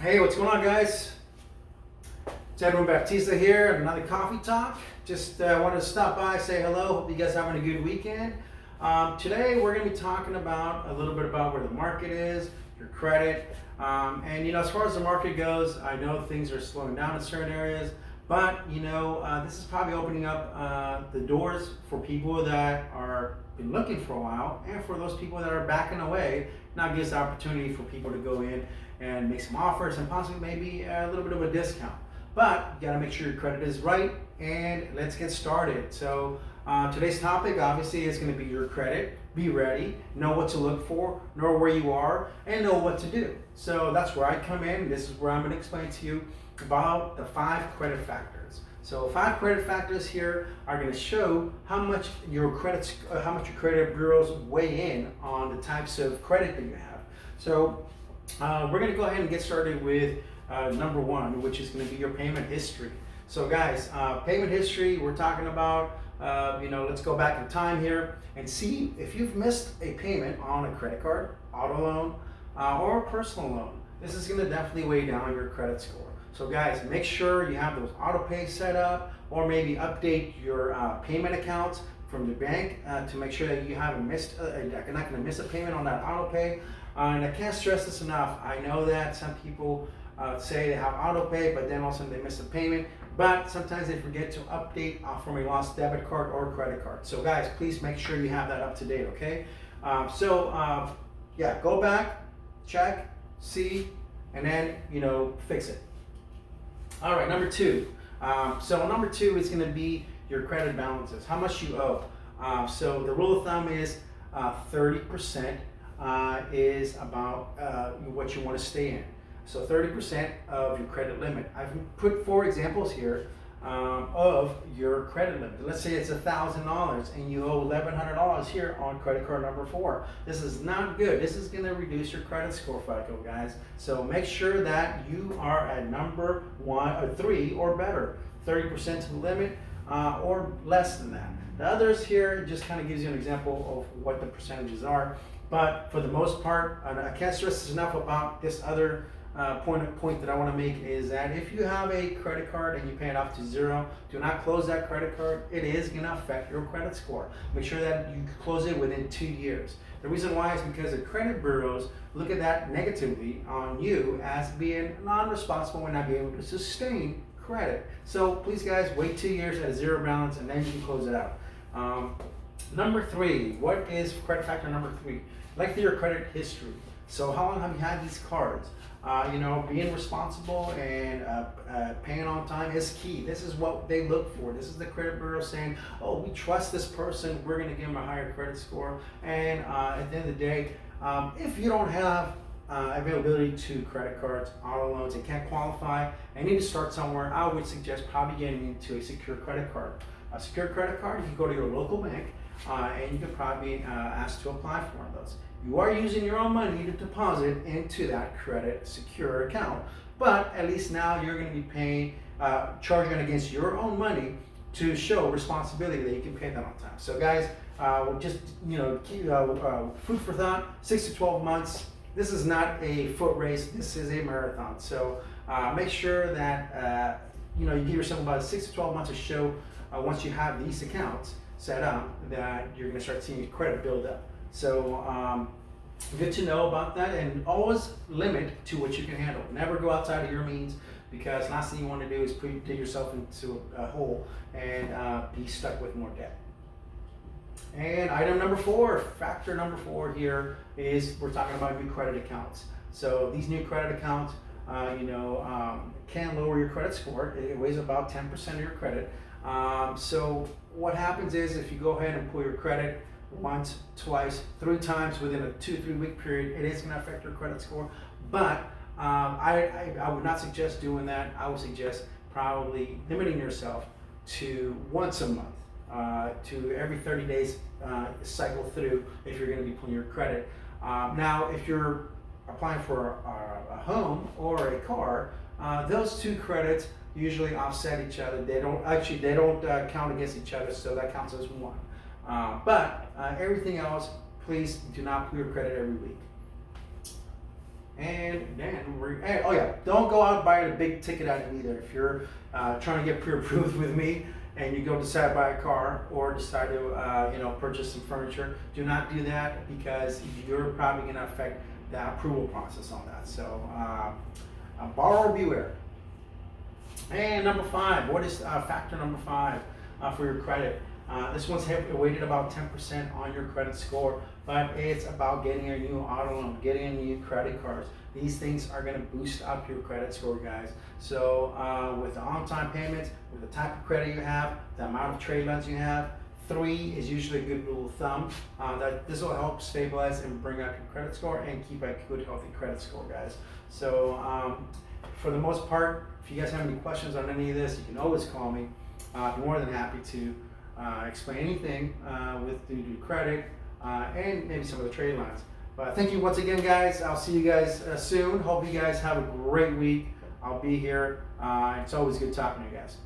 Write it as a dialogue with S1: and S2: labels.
S1: Hey, what's going on, guys? It's Edwin Baptista here, another coffee talk. Just wanted to stop by, say hello. Hope you guys are having a good weekend. Today we're going to be talking about a little bit about where the market is, your credit, and as far as the market goes, I know things are slowing down in certain areas, but this is probably opening up the doors for people that are been looking for a while, and for those people that are backing away. Now gives the opportunity for people to go in and make some offers and possibly maybe a little bit of a discount. But you gotta make sure your credit is right, and let's get started. So today's topic obviously is gonna be your credit. Be ready, know what to look for, know where you are, and know what to do. So that's where I come in. This is where I'm gonna explain to you about the 5 credit factors. So 5 credit factors here are going to show how much your credit bureaus weigh in on the types of credit that you have. So we're going to go ahead and get started with number 1, which is going to be your payment history. So guys, payment history, we're talking about, let's go back in time here and see if you've missed a payment on a credit card, auto loan, or a personal loan. This is going to definitely weigh down your credit score. So guys, make sure you have those auto pay set up, or maybe update your payment accounts from the bank to make sure that you haven't missed, you're not going to miss a payment on that auto pay. And I can't stress this enough. I know that some people say they have auto pay, but then all of a sudden they miss a payment. But sometimes they forget to update from a lost debit card or credit card. So guys, please make sure you have that up to date, okay? Yeah, go back, check, see, and then, fix it. All right, number 2. So number 2 is going to be your credit balances, how much you owe. So the rule of thumb is 30% is about what you want to stay in. So 30% of your credit limit. I've put 4 examples here of your credit limit. Let's say it's $1,000 and you owe $1,100 here on credit card number 4. This is not good. This is going to reduce your credit score, FICO, guys. So make sure that you are at number 1 or 3 or better, 30% to the limit or less than that. The others here just kind of gives you an example of what the percentages are. But for the most part, I can't stress this enough about this other point that I want to make is that if you have a credit card and you pay it off to 0, do not close that credit card. It is going to affect your credit score. Make sure that you close it within 2 years. The reason why is because the credit bureaus look at that negatively on you as being non-responsible and not being able to sustain credit. So please guys, wait 2 years at a 0 balance and then you can close it out. Number 3, what is credit factor number 3? Like your credit history. So how long have you had these cards? Being responsible and paying on time is key. This is what they look for. This is the credit bureau saying, oh, we trust this person, we're going to give them a higher credit score. And at the end of the day, if you don't have availability to credit cards, auto loans, and can't qualify and need to start somewhere, I would suggest probably getting into a secure credit card. A secure credit card, you can go to your local bank and you can probably ask to apply for one of those. You are using your own money to deposit into that credit secure account, but at least now you're going to be paying, charging against your own money to show responsibility that you can pay that on time. So guys, just keep food for thought. 6 to 12 months. This is not a foot race. This is a marathon. So make sure that you give yourself about 6 to 12 months to show once you have these accounts set up that you're going to start seeing your credit build up. So good to know about that, and always limit to what you can handle. Never go outside of your means, because last thing you want to do is dig yourself into a hole and be stuck with more debt. And item number 4, factor number 4 here is we're talking about new credit accounts. So these new credit accounts, can lower your credit score. It weighs about 10% of your credit. So what happens is if you go ahead and pull your credit once, twice, 3 times within a 2-3 week period, it is going to affect your credit score. But I would not suggest doing that. I would suggest probably limiting yourself to once a month, to every 30 days cycle through if you're going to be pulling your credit. Now, if you're applying for a home or a car, those 2 credits usually offset each other. They don't count against each other, so that counts as 1. But everything else, please do not pull your credit every week. And then, oh yeah, don't go out and buy a big ticket item either. If you're trying to get pre-approved with me and you go decide to buy a car or decide to purchase some furniture, do not do that, because you're probably going to affect the approval process on that. So borrower beware. And number 5, what is factor number 5 for your credit? This one's weighted about 10% on your credit score, but it's about getting a new auto loan, getting a new credit cards. These things are going to boost up your credit score, guys. So with the on-time payments, with the type of credit you have, the amount of trade lines you have, 3 is usually a good rule of thumb. That this will help stabilize and bring up your credit score and keep a good, healthy credit score, guys. So for the most part, if you guys have any questions on any of this, you can always call me. I'm more than happy to explain anything with the credit and maybe some of the trade lines. But thank you once again, guys. I'll see you guys soon. Hope you guys have a great week. I'll be here. It's always good talking to you guys.